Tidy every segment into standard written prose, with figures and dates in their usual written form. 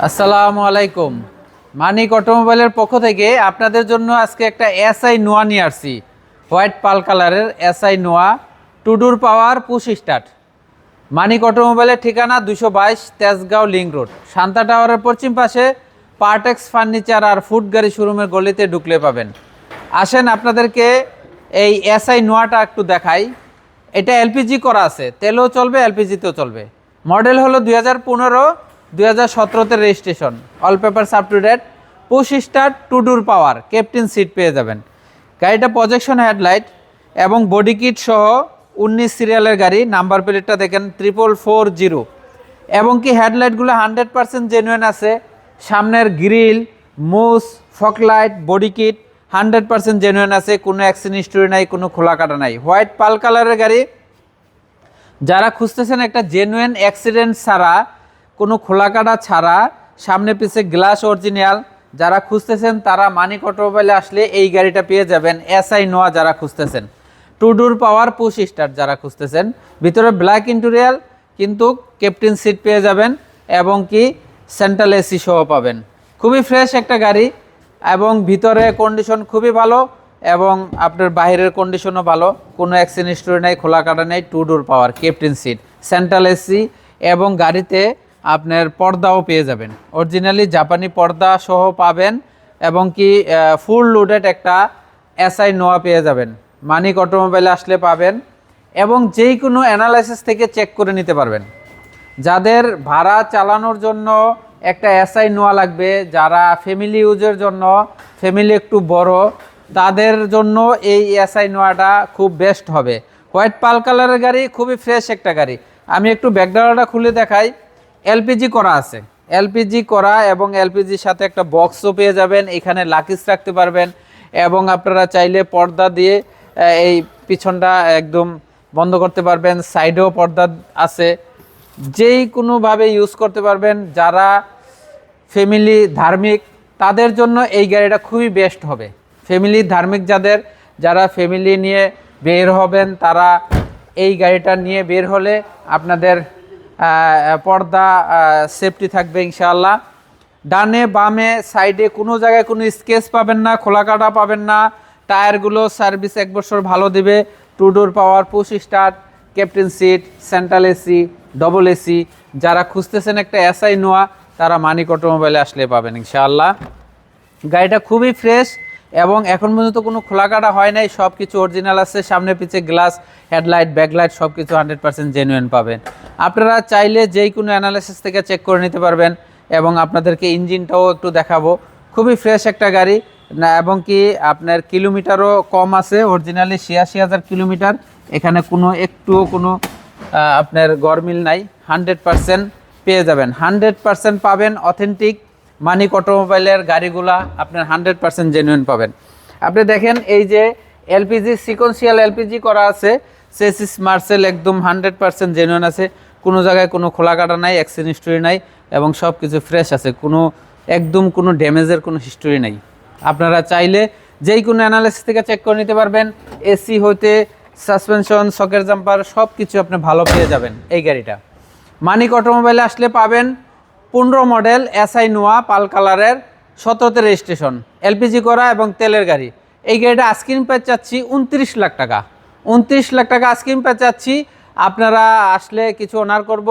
আসসালামু আলাইকুম। মানিক অটোমোবাইলের পক্ষ থেকে আপনাদের জন্য আজকে একটা এসআই নোয়া নিয়ে আসছি। হোয়াইট পাল কালারের SI Noah, two door power push start. Manik অটোমোবাইলের ঠিকানা 222 তেজগাঁও লিংক রোড, শান্তা টাওয়ারের পশ্চিম পাশে পার্টেক্স ফার্নিচার আর ফুড গাড়ি শোরুমের গলিতে ঢুকলে পাবেন। আসেন আপনাদেরকে এই এসআই নোয়াটা একটু দেখাই। এটা এলপিজি করা আছে, তেলও চলবে এলপিজিতেও চলবে। মডেল হলো 2015, 2017-তে registration, all papers up to date. Push start, two door power, captain seat পেয়ে যাবেন। গাড়িটা প্রজেকশন হেডলাইট এবং বডি কিট সহ 19 সিরিয়ালের গাড়ি। নাম্বার প্লেটটা দেখেন 4440, এবং কি হেডলাইটগুলো 100% জেনুইন আছে। সামনের গ্রিল, মুস, ফকলাইট, বডি কিট 100% জেনুইন আছে, কোনো অ্যাক্সিডেন্ট হিস্টরি নাই, কোনো খোলা কাটা নাই। হোয়াইট পাল কালারের গাড়ি, যারা খুঁজতেছেন একটা জেনুইন অ্যাক্সিডেন্ট ছাড়া, কোনো খোলা কাটা ছাড়া, সামনে পিছে গ্লাস অরিজিনাল, যারা খুঁজতেছেন তারা মানিক অটোমোবাইলে আসলে এই গাড়িটা পেয়ে যাবেন। এসআই নোয়া যারা খুঁজতেছেন, টুডুর পাওয়ার পুশ স্টার্ট যারা খুঁজতেছেন, ভিতরে ব্ল্যাক ইন্টেরিয়র কিন্তু ক্যাপ্টেন সিট পেয়ে যাবেন, এবং কি সেন্ট্রাল এসি সহ পাবেন। খুবই ফ্রেশ একটা গাড়ি, এবং ভিতরে কন্ডিশন খুবই ভালো, এবং আপনার বাইরের কন্ডিশনও ভালো, কোনো অ্যাক্সিডেন্ট হিস্টরি নেই, খোলা কাটা নেই। Tudor power, captain seat, central AC, এবং গাড়িতে আপনার পর্দাও পেয়ে যাবেন, অরিজিনালি জাপানি পর্দা সহ পাবেন, এবং কি ফুল লোডেড একটা এসআই নোয়া পেয়ে যাবেন। মানিক অটোমোবাইলে আসলে পাবেন, এবং যেই কোনো অ্যানালাইসিস থেকে চেক করে নিতে পারবেন। যাদের ভাড়া চালানোর জন্য একটা এসআই নোয়া লাগবে, যারা ফ্যামিলি ইউজের জন্য, ফ্যামিলি একটু বড়, তাদের জন্য এই এসআই নোয়াটা খুব বেস্ট হবে। হোয়াইট পাল কালারের গাড়ি, খুবই ফ্রেশ একটা গাড়ি। আমি একটু ব্যাকডালাটা খুলে দেখাই। এলপিজি করা আছে, এলপিজি করা, এবং এলপিজির সাথে একটা বক্সও পেয়ে যাবেন। এখানে লাকিস রাখতে পারবেন, এবং আপনারা চাইলে পর্দা দিয়ে এই পিছনটা একদম বন্ধ করতে পারবেন। সাইডেও পর্দা আছে, যেই কোনোভাবে ইউজ করতে পারবেন। যারা ফ্যামিলি ধার্মিক, তাদের জন্য এই গাড়িটা খুবই বেস্ট হবে। ফ্যামিলি ধার্মিক যারা ফ্যামিলি নিয়ে বের হবেন, তারা এই গাড়িটা নিয়ে বের হলে আপনাদের পর্দা সেফটি থাকবে ইনশাআল্লাহ। ডানে বামে সাইডে কোনো জায়গায় কোনো স্কেচ পাবেন না, খোলা কাটা পাবেন না। টায়ারগুলো সার্ভিস 1 বছর ভালো দিবে। Two door power, push start, captain seat, central AC, double AC. যারা খুঁজতেছেন একটা এসআই নোয়া, তারা মানিক অটোমোবাইলে আসলে পাবেন ইনশাআল্লাহ। গাড়িটা খুবই ফ্রেশ, এবং এখন পর্যন্ত কোনো খোলা কাটা হয় নাই, সব কিছু অরিজিনাল আছে। সামনে পিছে গ্লাস, হেডলাইট, ব্যাকলাইট সব কিছু 100% জেনুইন পাবেন। আপনারা চাইলে যেই কোনো অ্যানালাইসিস থেকে চেক করে নিতে পারবেন, এবং আপনাদেরকে ইঞ্জিনটাও একটু দেখাবো। খুবই ফ্রেশ একটা গাড়ি না, এবং কি আপনার কিলোমিটারও কম আছে, অরিজিনালি 86,000 কিলোমিটার। এখানে কোনো একটুও কোনো আপনার গরমিল নাই, 100% পেয়ে যাবেন। 100% পাবেন অথেন্টিক মানিক অটোমোবাইলের গাড়িগুলা আপনার 100% জেনুইন পাবেন। আপনি দেখেন, এই যে এলপিজি সিকোয়েন্সিয়াল এলপিজি করা আছে, চেসিস মার্সেল একদম 100% জেনুইন আছে, কোনো জায়গায় কোনো খোলা কাটা নাই, অ্যাক্সিডেন্ট হিস্টরি নাই, এবং সব কিছু ফ্রেশ আছে, কোনো একদম কোনো ড্যামেজের কোনো হিস্টরি নেই। আপনারা চাইলে যেই কোনো অ্যানালাইসিস থেকে চেক করে নিতে পারবেন। এসি হইতে সাসপেনশন, সকের জাম্পার সব কিছু আপনি ভালো পেয়ে যাবেন এই গাড়িটা। মানিক অটোমোবাইলে আসলে পাবেন 15 মডেল এসআই নোয়া, পাল কালারের, 17-তে রেজিস্ট্রেশন, এলপিজি করা এবং তেলের গাড়ি। এই গাড়িটা আস্কিং প্রাইস চাচ্ছি 29 লাখ টাকা। 29 লাখ টাকা আস্কিং প্রাইস চাচ্ছি। আপনারা আসলে কিছু অনার করব।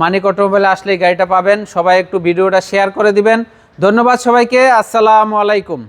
মানিক অটোমোবাইলে আসলে এই গাড়িটা পাবেন। সবাই একটু ভিডিওটা শেয়ার করে দিবেন। ধন্যবাদ সবাইকে। আসসালামু আলাইকুম।